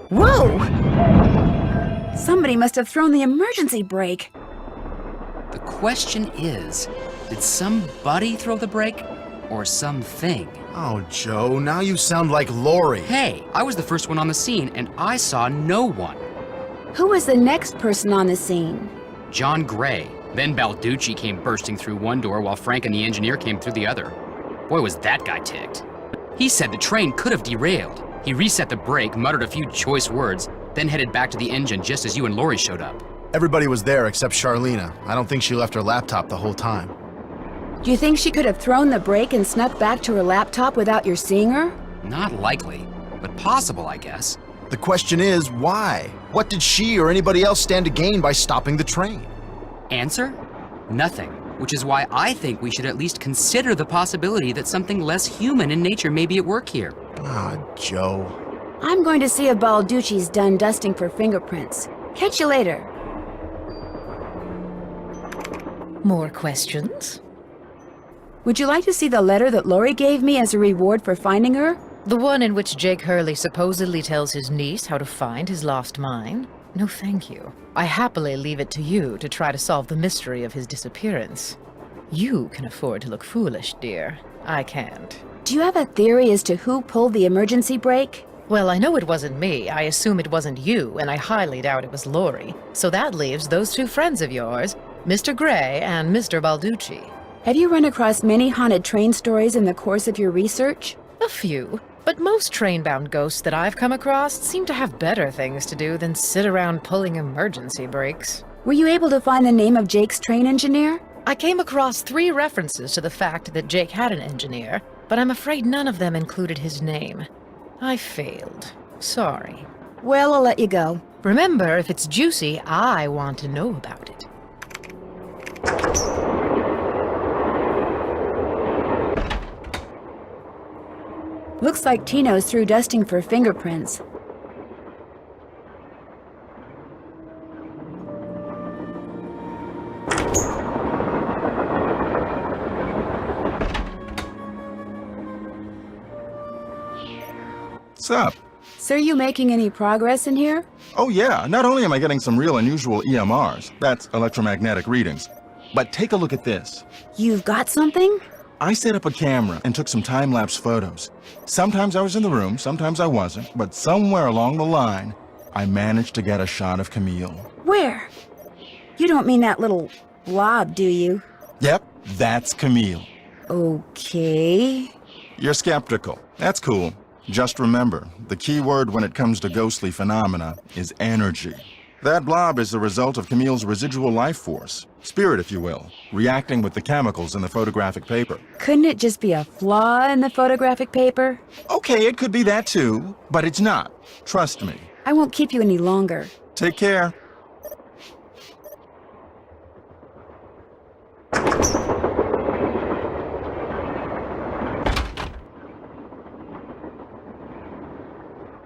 Whoa! Somebody must have thrown the emergency brake. The question is, did somebody throw the brake or something? Oh, Joe, now you sound like Lori. Hey, I was the first one on the scene and I saw no one. Who was the next person on the scene? John Gray. Then Balducci came bursting through one door while Frank and the engineer came through the other. Boy, was that guy ticked. He said the train could have derailed. He reset the brake, muttered a few choice words, then headed back to the engine just as you and Lori showed up. Everybody was there except Charleena. I don't think she left her laptop the whole time. Do you think she could have thrown the brake and snuck back to her laptop without your seeing her? Not likely, but possible, I guess. The question is, why? What did she or anybody else stand to gain by stopping the train? Answer? Nothing. Which is why I think we should at least consider the possibility that something less human in nature may be at work here. Ah, Joe. I'm going to see if Balducci's done dusting for fingerprints. Catch you later. More questions? Would you like to see the letter that Lori gave me as a reward for finding her? The one in which Jake Hurley supposedly tells his niece how to find his lost mine? No, thank you. I happily leave it to you to try to solve the mystery of his disappearance. You can afford to look foolish, dear. I can't. Do you have a theory as to who pulled the emergency brake? Well, I know it wasn't me. I assume it wasn't you, and I highly doubt it was Lori. So that leaves those two friends of yours, Mr. Gray and Mr. Balducci. Have you run across many haunted train stories in the course of your research? A few. But most train-bound ghosts that I've come across seem to have better things to do than sit around pulling emergency brakes. Were you able to find the name of Jake's train engineer? I came across 3 references to the fact that Jake had an engineer, but I'm afraid none of them included his name. I failed. Sorry. Well, I'll let you go. Remember, if it's juicy, I want to know about it. Looks like Tino's through dusting for fingerprints. What's up? So are you making any progress in here? Oh yeah, not only am I getting some real unusual EMRs, that's electromagnetic readings, but take a look at this. You've got something? I set up a camera and took some time-lapse photos. Sometimes I was in the room, sometimes I wasn't, but somewhere along the line, I managed to get a shot of Camille. Where? You don't mean that little blob, do you? Yep, that's Camille. Okay. You're skeptical. That's cool. Just remember, the key word when it comes to ghostly phenomena is energy. That blob is the result of Camille's residual life force, spirit if you will, reacting with the chemicals in the photographic paper. Couldn't it just be a flaw in the photographic paper? Okay, it could be that too, but it's not. Trust me. I won't keep you any longer. Take care.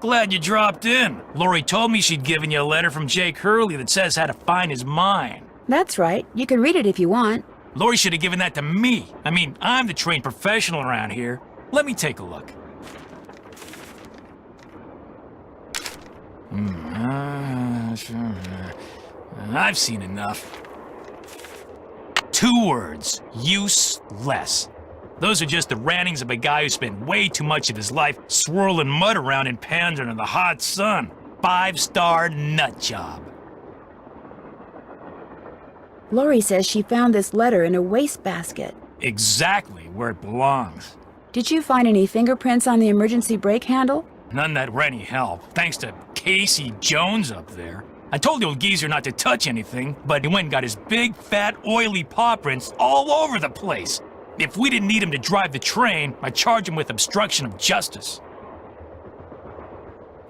Glad you dropped in. Lori told me she'd given you a letter from Jake Hurley that says how to find his mine. That's right. You can read it if you want. Lori should have given that to me. I mean, I'm the trained professional around here. Let me take a look. I've seen enough. 2 words. Useless. Those are just the rantings of a guy who spent way too much of his life swirling mud around in pans under the hot sun. 5-star nut job. Lori says she found this letter in a wastebasket. Exactly where it belongs. Did you find any fingerprints on the emergency brake handle? None that were any help, thanks to Casey Jones up there. I told the old geezer not to touch anything, but he went and got his big, fat, oily paw prints all over the place. If we didn't need him to drive the train, I'd charge him with obstruction of justice.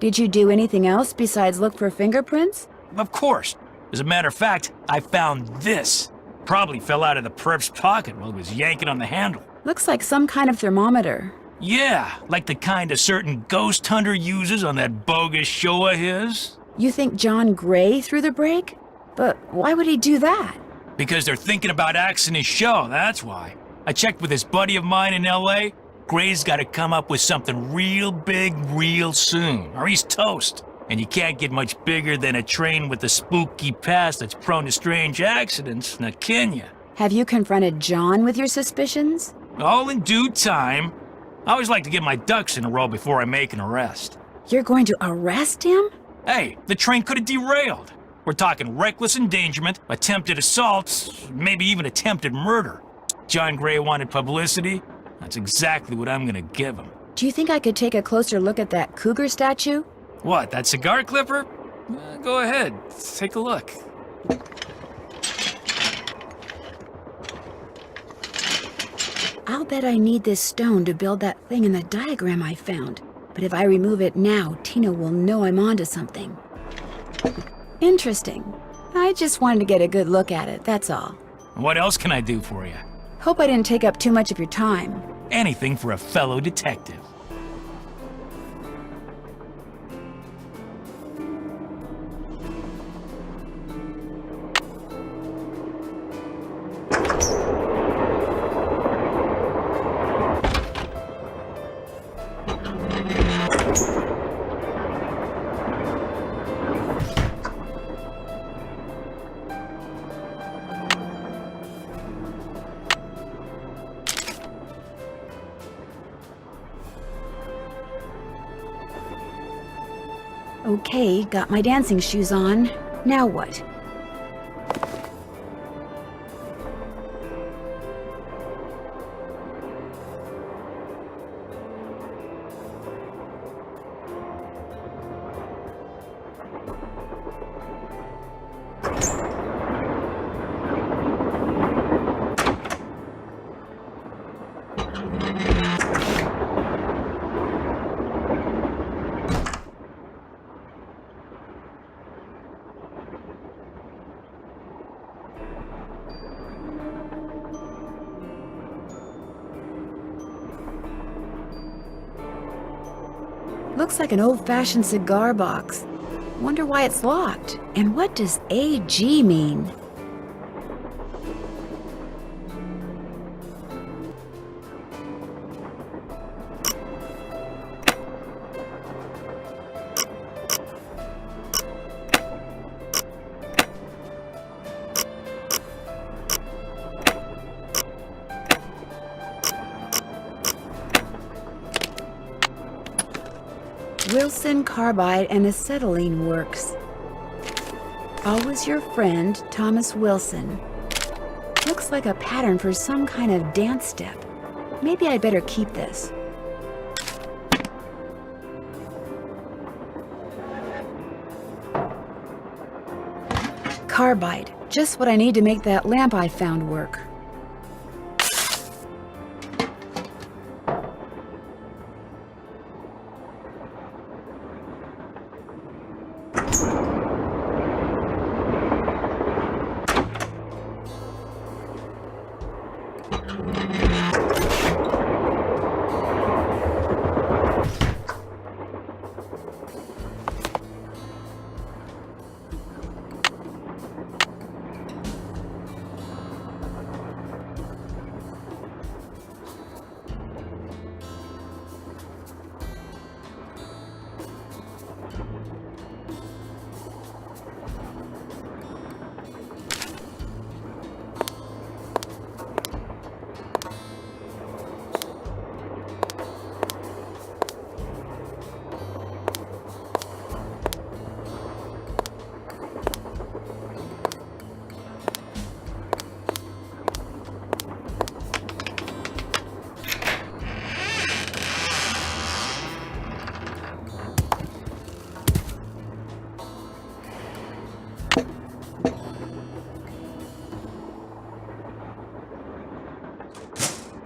Did you do anything else besides look for fingerprints? Of course. As a matter of fact, I found this. Probably fell out of the perp's pocket while he was yanking on the handle. Looks like some kind of thermometer. Yeah, like the kind a certain ghost hunter uses on that bogus show of his. You think John Gray threw the brake? But why would he do that? Because they're thinking about axing his show, that's why. I checked with this buddy of mine in L.A. Gray's got to come up with something real big real soon, or he's toast. And you can't get much bigger than a train with a spooky past that's prone to strange accidents, now can ya? Have you confronted John with your suspicions? All in due time. I always like to get my ducks in a row before I make an arrest. You're going to arrest him? Hey, the train could have derailed. We're talking reckless endangerment, attempted assaults, maybe even attempted murder. John Gray wanted publicity. That's exactly what I'm gonna give him. Do you think I could take a closer look at that cougar statue? What, that cigar clipper? Go ahead, take a look. I'll bet I need this stone to build that thing in the diagram I found. But if I remove it now, Tino will know I'm onto something. Interesting. I just wanted to get a good look at it, that's all. What else can I do for you? Hope I didn't take up too much of your time. Anything for a fellow detective. Okay, got my dancing shoes on. Now what? Looks like an old-fashioned cigar box. Wonder why it's locked. And what does AG mean? Wilson Carbide and Acetylene Works. Always your friend, Thomas Wilson. Looks like a pattern for some kind of dance step. Maybe I'd better keep this. Carbide. Just what I need to make that lamp I found work.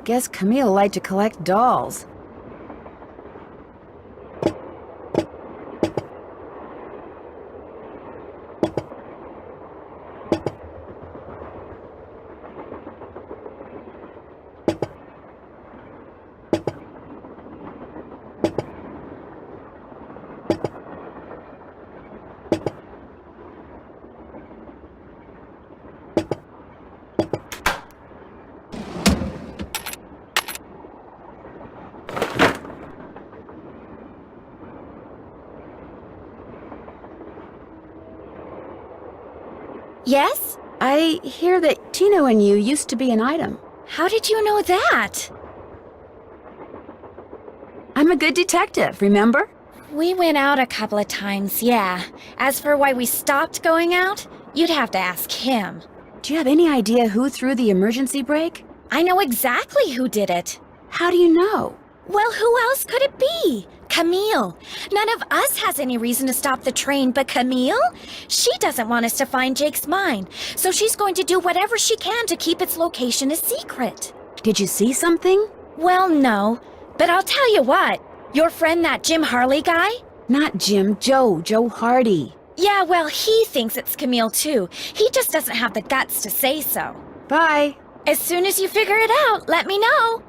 Guess Camille liked to collect dolls. Yes? I hear that Tino and you used to be an item. How did you know that? I'm a good detective, remember? We went out a couple of times, yeah. As for why we stopped going out, you'd have to ask him. Do you have any idea who threw the emergency brake? I know exactly who did it. How do you know? Well, who else could it be? Camille. None of us has any reason to stop the train but Camille. She doesn't want us to find Jake's mine, so she's going to do whatever she can to keep its location a secret. Did you see something? Well, no. But I'll tell you what. Your friend, that Jim Hurley guy? Not Jim, Joe Hardy. Yeah, well, he thinks it's Camille too. He just doesn't have the guts to say so. Bye. As soon as you figure it out, let me know.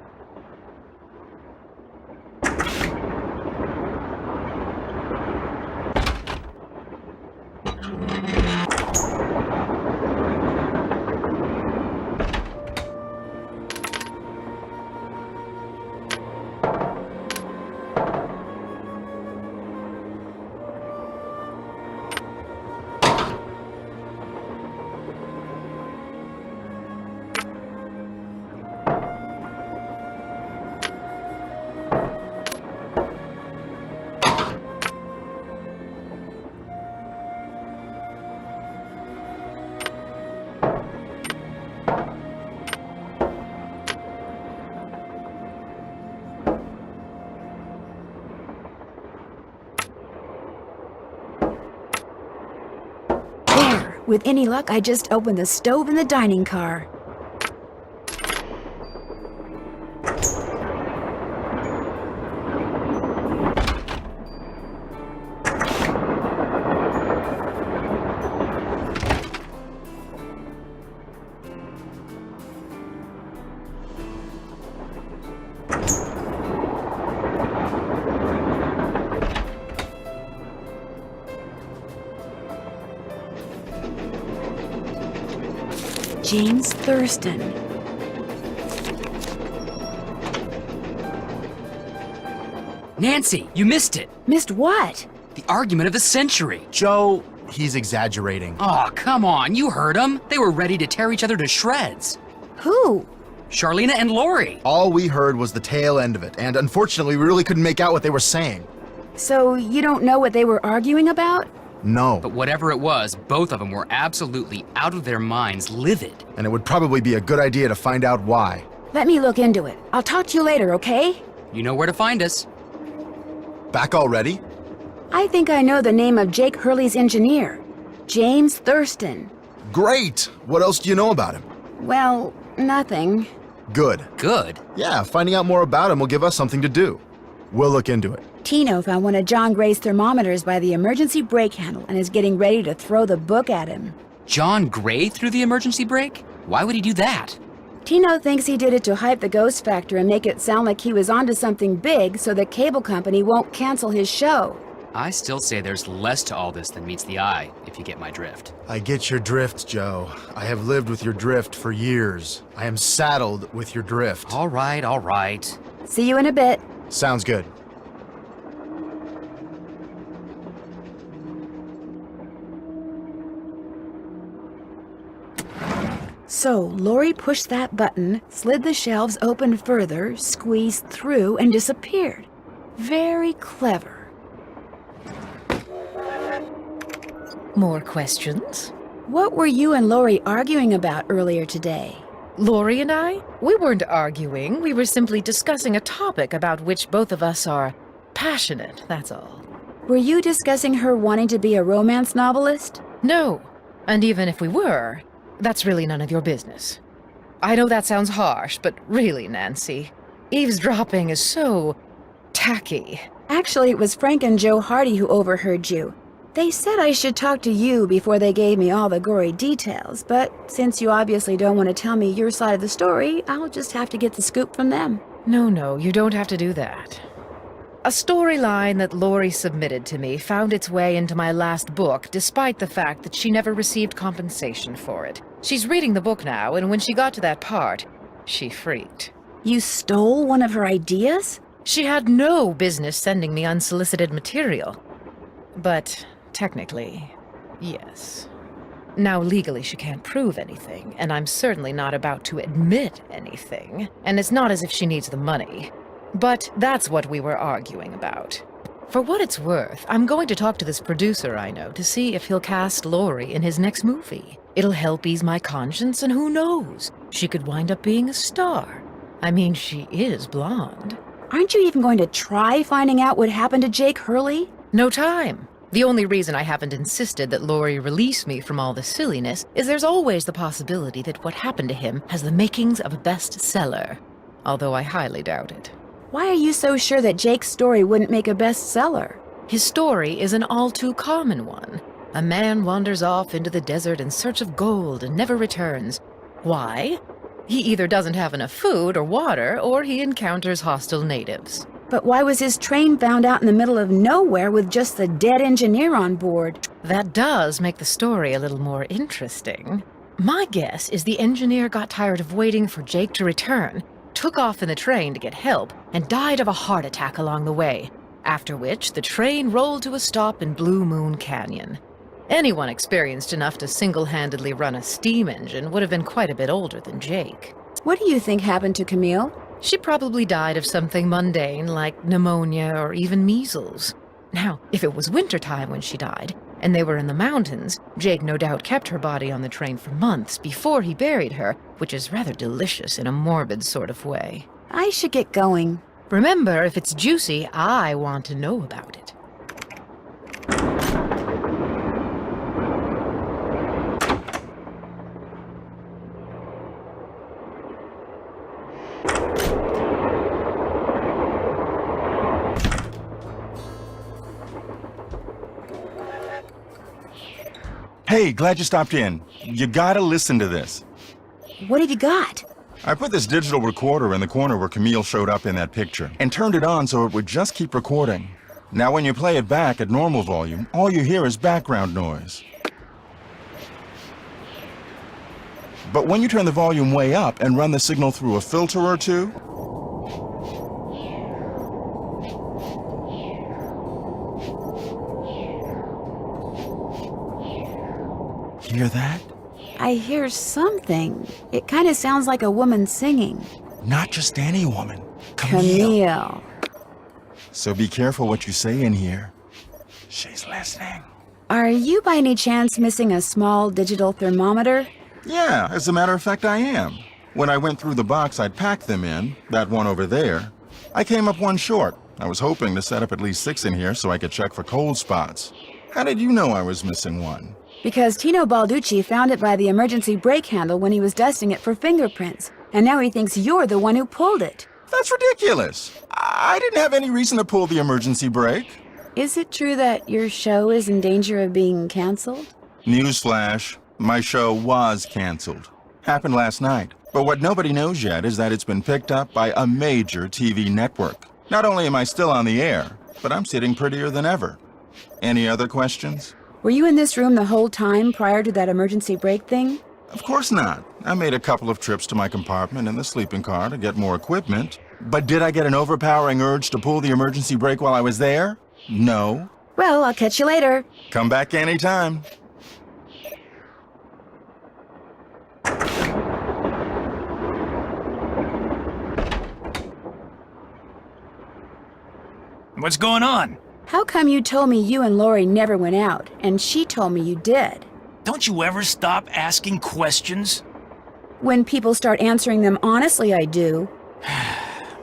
With any luck, I just opened the stove in the dining car. James Thurston. Nancy, you missed it. Missed what? The argument of the century. Joe, he's exaggerating. Aw, come on, you heard them. They were ready to tear each other to shreds. Who? Charleena and Lori. All we heard was the tail end of it, and unfortunately, we really couldn't make out what they were saying. So you don't know what they were arguing about? No. But whatever it was, both of them were absolutely out of their minds, livid. And it would probably be a good idea to find out why. Let me look into it. I'll talk to you later, okay? You know where to find us. Back already? I think I know the name of Jake Hurley's engineer. James Thurston. Great! What else do you know about him? Well, nothing. Good. Good. Yeah, finding out more about him will give us something to do. We'll look into it. Tino found one of John Gray's thermometers by the emergency brake handle and is getting ready to throw the book at him. John Gray threw the emergency brake? Why would he do that? Tino thinks he did it to hype the ghost factor and make it sound like he was onto something big so the cable company won't cancel his show. I still say there's less to all this than meets the eye, if you get my drift. I get your drift, Joe. I have lived with your drift for years. I am saddled with your drift. All right, all right. See you in a bit. Sounds good. So, Lori pushed that button, slid the shelves open further, squeezed through, and disappeared. Very clever. More questions? What were you and Lori arguing about earlier today? Lori and I? We weren't arguing. We were simply discussing a topic about which both of us are passionate, that's all. Were you discussing her wanting to be a romance novelist? No. And even if we were, that's really none of your business. I know that sounds harsh, but really, Nancy, eavesdropping is so tacky. Actually, it was Frank and Joe Hardy who overheard you. They said I should talk to you before they gave me all the gory details, but since you obviously don't want to tell me your side of the story, I'll just have to get the scoop from them. No, you don't have to do that. A storyline that Lori submitted to me found its way into my last book, despite the fact that she never received compensation for it. She's reading the book now, and when she got to that part, she freaked. You stole one of her ideas? She had no business sending me unsolicited material. But technically, yes. Now, legally, she can't prove anything, and I'm certainly not about to admit anything, and it's not as if she needs the money. But that's what we were arguing about. For what it's worth, I'm going to talk to this producer I know to see if he'll cast Lori in his next movie. It'll help ease my conscience, and who knows? She could wind up being a star. I mean, she is blonde. Aren't you even going to try finding out what happened to Jake Hurley? No time. The only reason I haven't insisted that Lori release me from all the silliness is there's always the possibility that what happened to him has the makings of a bestseller. Although I highly doubt it. Why are you so sure that Jake's story wouldn't make a bestseller? His story is an all too common one. A man wanders off into the desert in search of gold and never returns. Why? He either doesn't have enough food or water, or he encounters hostile natives. But why was his train found out in the middle of nowhere with just the dead engineer on board? That does make the story a little more interesting. My guess is the engineer got tired of waiting for Jake to return, took off in the train to get help, and died of a heart attack along the way, after which the train rolled to a stop in Blue Moon Canyon. Anyone experienced enough to single-handedly run a steam engine would have been quite a bit older than Jake. What do you think happened to Camille? She probably died of something mundane like pneumonia or even measles. Now, if it was wintertime when she died, and they were in the mountains, Jake no doubt kept her body on the train for months before he buried her, which is rather delicious in a morbid sort of way. I should get going. Remember, if it's juicy, I want to know about it. Hey, glad you stopped in. You gotta listen to this. What have you got? I put this digital recorder in the corner where Camille showed up in that picture and turned it on so it would just keep recording. Now when you play it back at normal volume, all you hear is background noise. But when you turn the volume way up and run the signal through a filter or two, hear that? I hear something. It kind of sounds like a woman singing. Not just any woman. Camille. Camille. So be careful what you say in here. She's listening. Are you by any chance missing a small digital thermometer? Yeah, as a matter of fact, I am. When I went through the box I'd packed them in, that one over there, I came up one short. I was hoping to set up at least 6 in here so I could check for cold spots. How did you know I was missing one? Because Tino Balducci found it by the emergency brake handle when he was dusting it for fingerprints, and now he thinks you're the one who pulled it. That's ridiculous. I didn't have any reason to pull the emergency brake. Is it true that your show is in danger of being canceled? Newsflash, my show was canceled. Happened last night. But what nobody knows yet is that it's been picked up by a major TV network. Not only am I still on the air, but I'm sitting prettier than ever. Any other questions? Were you in this room the whole time prior to that emergency brake thing? Of course not. I made a couple of trips to my compartment in the sleeping car to get more equipment. But did I get an overpowering urge to pull the emergency brake while I was there? No. Well, I'll catch you later. Come back anytime. What's going on? How come you told me you and Lori never went out, and she told me you did? Don't you ever stop asking questions? When people start answering them honestly, I do.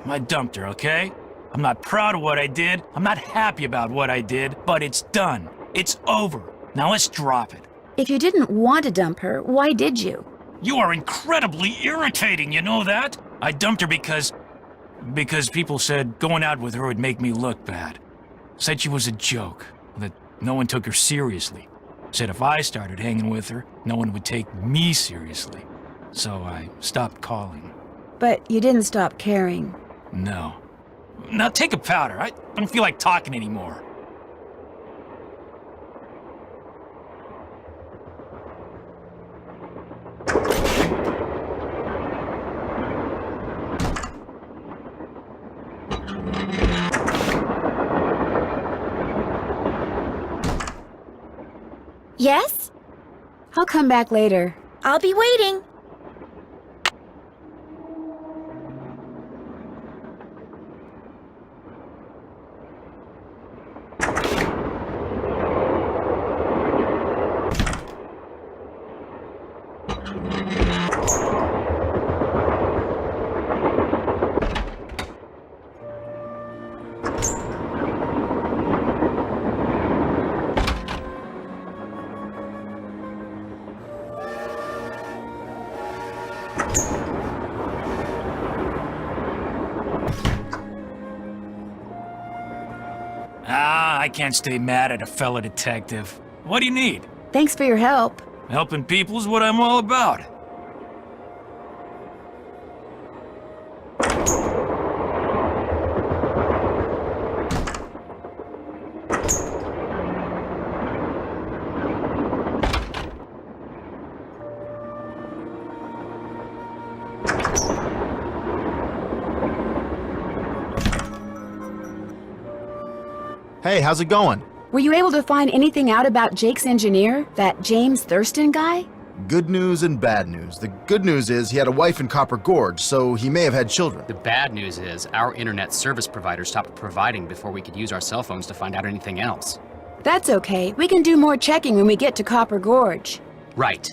I dumped her, okay? I'm not proud of what I did. I'm not happy about what I did, but it's done. It's over. Now let's drop it. If you didn't want to dump her, why did you? You are incredibly irritating, you know that? I dumped her because people said going out with her would make me look bad. Said she was a joke, that no one took her seriously. Said if I started hanging with her, no one would take me seriously. So I stopped calling. But you didn't stop caring. No. Now take a powder. I don't feel like talking anymore. Yes? I'll come back later. I'll be waiting. I can't stay mad at a fellow detective. What do you need? Thanks for your help. Helping people is what I'm all about. Hey, how's it going? Were you able to find anything out about Jake's engineer, that James Thurston guy? Good news and bad news. The good news is he had a wife in Copper Gorge, so he may have had children. The bad news is our internet service provider stopped providing before we could use our cell phones to find out anything else. That's okay. We can do more checking when we get to Copper Gorge. Right.